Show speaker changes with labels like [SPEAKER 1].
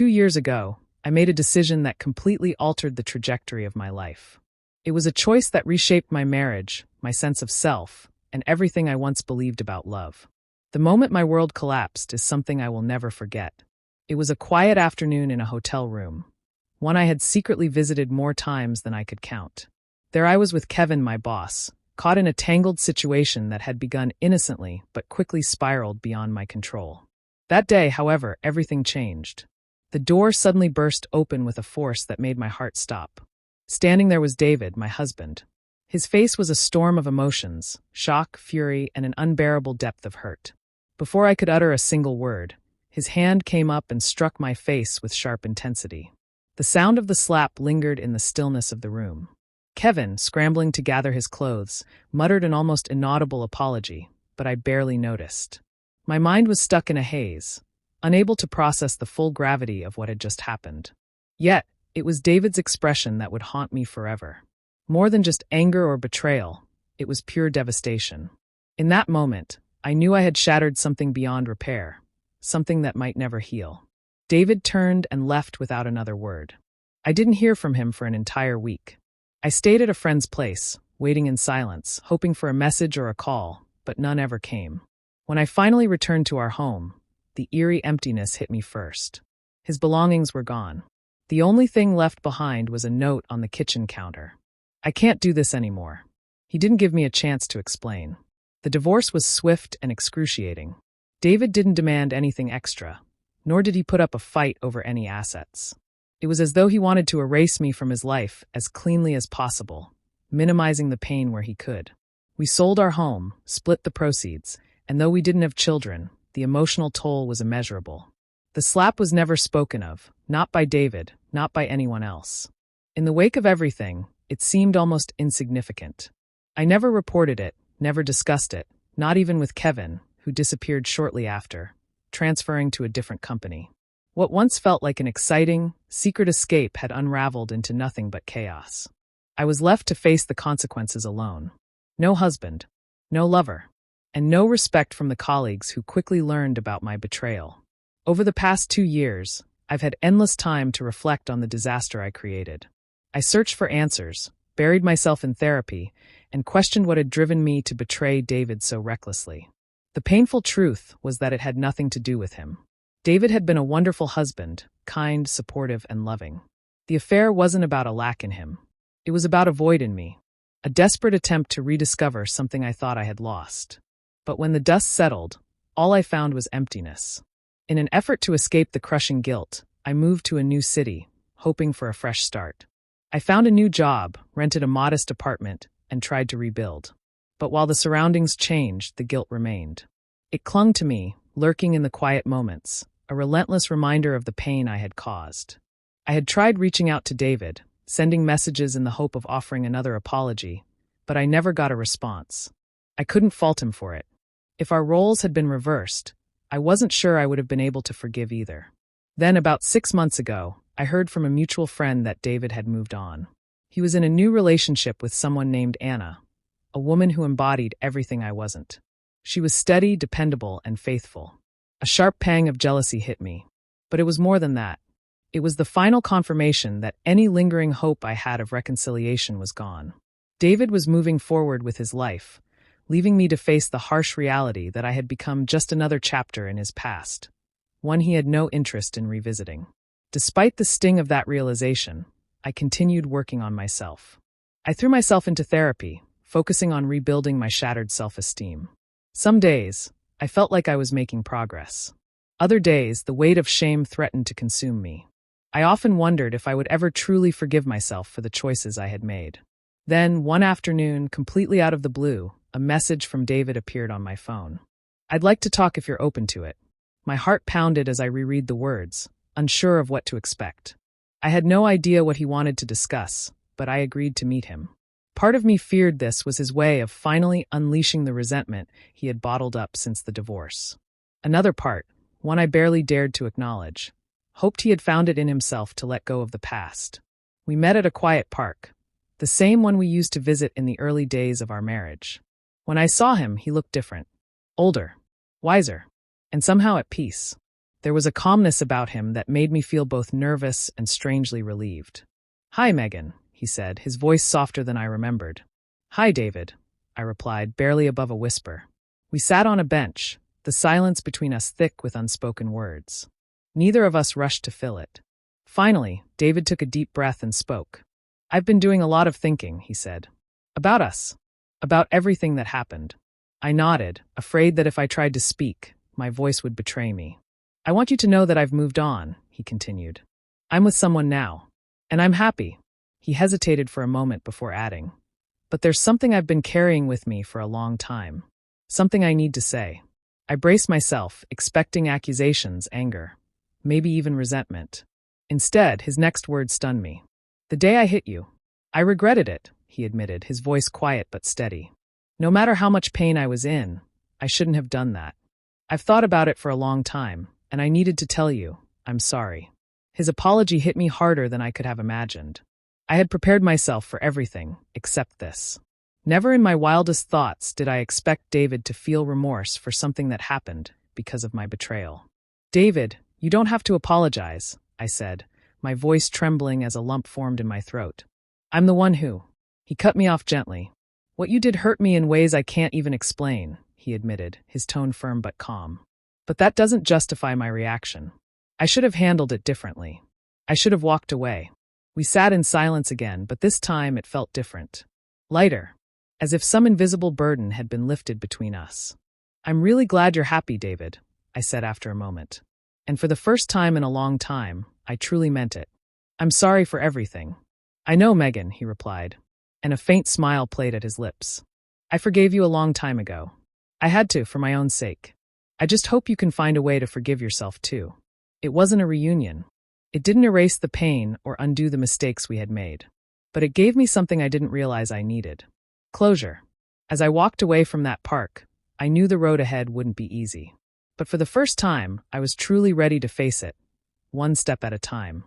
[SPEAKER 1] 2 years ago, I made a decision that completely altered the trajectory of my life. It was a choice that reshaped my marriage, my sense of self, and everything I once believed about love. The moment my world collapsed is something I will never forget. It was a quiet afternoon in a hotel room, one I had secretly visited more times than I could count. There I was with Kevin, my boss, caught in a tangled situation that had begun innocently but quickly spiraled beyond my control. That day, however, everything changed. The door suddenly burst open with a force that made my heart stop. Standing there was David, my husband. His face was a storm of emotions, shock, fury, and an unbearable depth of hurt. Before I could utter a single word, his hand came up and struck my face with sharp intensity. The sound of the slap lingered in the stillness of the room. Kevin, scrambling to gather his clothes, muttered an almost inaudible apology, but I barely noticed. My mind was stuck in a haze, unable to process the full gravity of what had just happened. Yet, it was David's expression that would haunt me forever. More than just anger or betrayal, it was pure devastation. In that moment, I knew I had shattered something beyond repair, something that might never heal. David turned and left without another word. I didn't hear from him for an entire week. I stayed at a friend's place, waiting in silence, hoping for a message or a call, but none ever came. When I finally returned to our home, the eerie emptiness hit me first. His belongings were gone. The only thing left behind was a note on the kitchen counter. "I can't do this anymore." He didn't give me a chance to explain. The divorce was swift and excruciating. David didn't demand anything extra, nor did he put up a fight over any assets. It was as though he wanted to erase me from his life as cleanly as possible, minimizing the pain where he could. We sold our home, split the proceeds, and though we didn't have children, the emotional toll was immeasurable. The slap was never spoken of, not by David, not by anyone else. In the wake of everything, it seemed almost insignificant. I never reported it, never discussed it, not even with Kevin, who disappeared shortly after, transferring to a different company. What once felt like an exciting, secret escape had unraveled into nothing but chaos. I was left to face the consequences alone. No husband, no lover, and no respect from the colleagues who quickly learned about my betrayal. Over the past 2 years, I've had endless time to reflect on the disaster I created. I searched for answers, buried myself in therapy, and questioned what had driven me to betray David so recklessly. The painful truth was that it had nothing to do with him. David had been a wonderful husband, kind, supportive, and loving. The affair wasn't about a lack in him. It was about a void in me, a desperate attempt to rediscover something I thought I had lost. But when the dust settled, all I found was emptiness. In an effort to escape the crushing guilt, I moved to a new city, hoping for a fresh start. I found a new job, rented a modest apartment, and tried to rebuild. But while the surroundings changed, the guilt remained. It clung to me, lurking in the quiet moments, a relentless reminder of the pain I had caused. I had tried reaching out to David, sending messages in the hope of offering another apology, but I never got a response. I couldn't fault him for it. If our roles had been reversed, I wasn't sure I would have been able to forgive either. Then, about 6 months ago, I heard from a mutual friend that David had moved on. He was in a new relationship with someone named Anna, a woman who embodied everything I wasn't. She was steady, dependable, and faithful. A sharp pang of jealousy hit me. But it was more than that. It was the final confirmation that any lingering hope I had of reconciliation was gone. David was moving forward with his life, leaving me to face the harsh reality that I had become just another chapter in his past, one he had no interest in revisiting. Despite the sting of that realization, I continued working on myself. I threw myself into therapy, focusing on rebuilding my shattered self-esteem. Some days, I felt like I was making progress. Other days, the weight of shame threatened to consume me. I often wondered if I would ever truly forgive myself for the choices I had made. Then, one afternoon, completely out of the blue, a message from David appeared on my phone. "I'd like to talk if you're open to it." My heart pounded as I reread the words, unsure of what to expect. I had no idea what he wanted to discuss, but I agreed to meet him. Part of me feared this was his way of finally unleashing the resentment he had bottled up since the divorce. Another part, one I barely dared to acknowledge, hoped he had found it in himself to let go of the past. We met at a quiet park, the same one we used to visit in the early days of our marriage. When I saw him, he looked different. Older, wiser, and somehow at peace. There was a calmness about him that made me feel both nervous and strangely relieved. "Hi, Megan," he said, his voice softer than I remembered. "Hi, David," I replied, barely above a whisper. We sat on a bench, the silence between us thick with unspoken words. Neither of us rushed to fill it. Finally, David took a deep breath and spoke. "I've been doing a lot of thinking," he said. "About us. About everything that happened." I nodded, afraid that if I tried to speak, my voice would betray me. "I want you to know that I've moved on," he continued. "I'm with someone now. And I'm happy." He hesitated for a moment before adding, "But there's something I've been carrying with me for a long time. Something I need to say." I braced myself, expecting accusations, anger, maybe even resentment. Instead, his next words stunned me. "The day I hit you. I regretted it," he admitted, his voice quiet but steady. "No matter how much pain I was in, I shouldn't have done that. I've thought about it for a long time, and I needed to tell you, I'm sorry." His apology hit me harder than I could have imagined. I had prepared myself for everything, except this. Never in my wildest thoughts did I expect David to feel remorse for something that happened because of my betrayal. "David, you don't have to apologize," I said, my voice trembling as a lump formed in my throat. "I'm the one who—" He cut me off gently. "What you did hurt me in ways I can't even explain," he admitted, his tone firm but calm. "But that doesn't justify my reaction. I should have handled it differently. I should have walked away." We sat in silence again, but this time it felt different. Lighter, as if some invisible burden had been lifted between us. "I'm really glad you're happy, David," I said after a moment. And for the first time in a long time, I truly meant it. "I'm sorry for everything." "I know, Megan," he replied, and a faint smile played at his lips. "I forgave you a long time ago. I had to, for my own sake. I just hope you can find a way to forgive yourself too." It wasn't a reunion. It didn't erase the pain or undo the mistakes we had made. But it gave me something I didn't realize I needed. Closure. As I walked away from that park, I knew the road ahead wouldn't be easy. But for the first time, I was truly ready to face it, one step at a time.